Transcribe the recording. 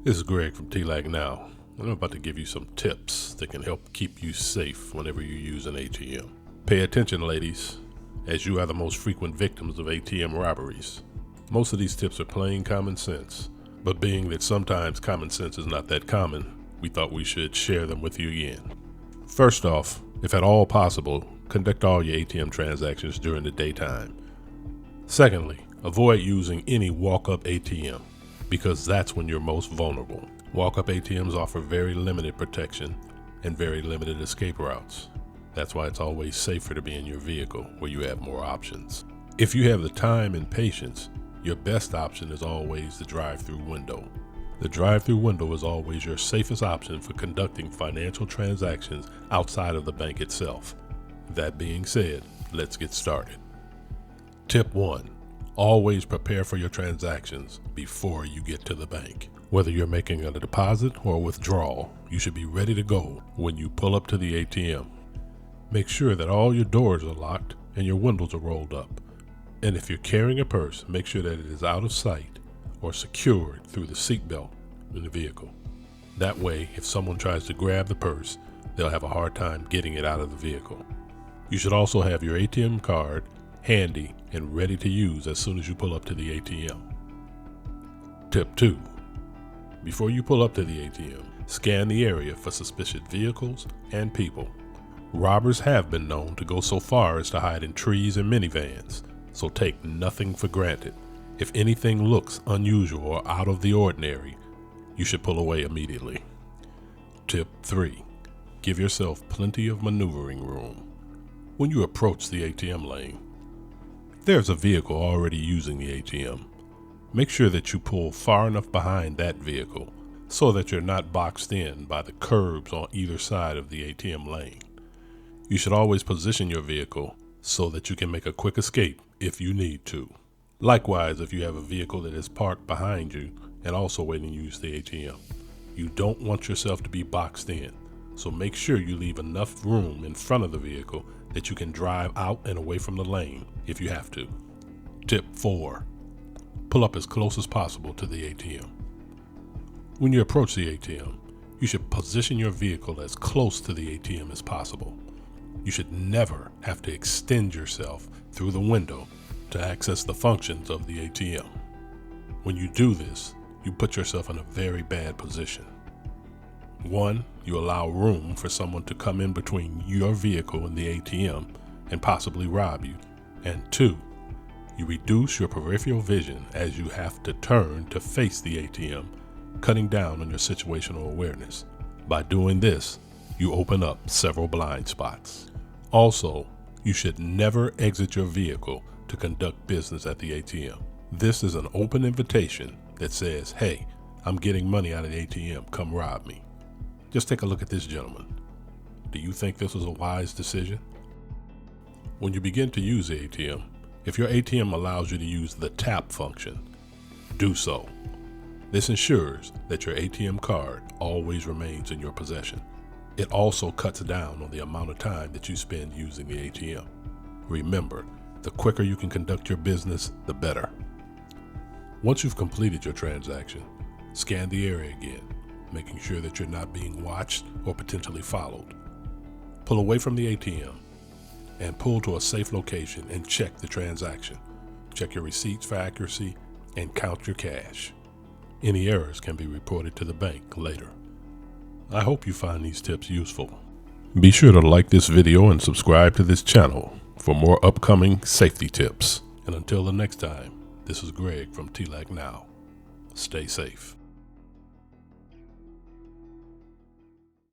This is Greg from TLAC Now, and I'm about to give you some tips that can help keep you safe whenever you use an ATM. Pay attention, ladies, as you are the most frequent victims of ATM robberies. Most of these tips are plain common sense, but being that sometimes common sense is not that common, we thought we should share them with you again. First off, if at all possible, conduct all your ATM transactions during the daytime. Secondly, avoid using any walk-up ATM, because that's when you're most vulnerable. Walk-up ATMs offer very limited protection and very limited escape routes. That's why it's always safer to be in your vehicle where you have more options. If you have the time and patience, your best option is always the drive-through window. The drive-through window is always your safest option for conducting financial transactions outside of the bank itself. That being said, let's get started. Tip 1. Always prepare for your transactions before you get to the bank. Whether you're making a deposit or a withdrawal, you should be ready to go when you pull up to the ATM. Make sure that all your doors are locked and your windows are rolled up. And if you're carrying a purse, make sure that it is out of sight or secured through the seatbelt in the vehicle. That way, if someone tries to grab the purse, they'll have a hard time getting it out of the vehicle. You should also have your ATM card handy and ready to use as soon as you pull up to the ATM. Tip 2. Before you pull up to the ATM, scan the area for suspicious vehicles and people. Robbers have been known to go so far as to hide in trees and minivans, so take nothing for granted. If anything looks unusual or out of the ordinary, you should pull away immediately. Tip 3. Give yourself plenty of maneuvering room. When you approach the ATM lane, if there's a vehicle already using the ATM, make sure that you pull far enough behind that vehicle so that you're not boxed in by the curbs on either side of the ATM lane. You should always position your vehicle so that you can make a quick escape if you need to. Likewise, if you have a vehicle that is parked behind you and also waiting to use the ATM, you don't want yourself to be boxed in, so make sure you leave enough room in front of the vehicle that you can drive out and away from the lane if you have to. Tip 4. Pull up as close as possible to the ATM. When you approach the ATM, you should position your vehicle as close to the ATM as possible. You should never have to extend yourself through the window to access the functions of the ATM. When you do this, you put yourself in a very bad position. 1. You allow room for someone to come in between your vehicle and the ATM and possibly rob you. And 2. You reduce your peripheral vision as you have to turn to face the ATM, cutting down on your situational awareness. By doing this, you open up several blind spots. Also, you should never exit your vehicle to conduct business at the ATM. This is an open invitation that says, hey, I'm getting money out of the ATM, come rob me. Just take a look at this gentleman. Do you think this was a wise decision? When you begin to use the ATM, if your ATM allows you to use the tap function, do so. This ensures that your ATM card always remains in your possession. It also cuts down on the amount of time that you spend using the ATM. Remember, the quicker you can conduct your business, the better. Once you've completed your transaction, scan the area again, making sure that you're not being watched or potentially followed. Pull away from the ATM and pull to a safe location and check the transaction. Check your receipts for accuracy and count your cash. Any errors can be reported to the bank later. I hope you find these tips useful. Be sure to like this video and subscribe to this channel for more upcoming safety tips. And until the next time, this is Greg from TLAC Now. Stay safe.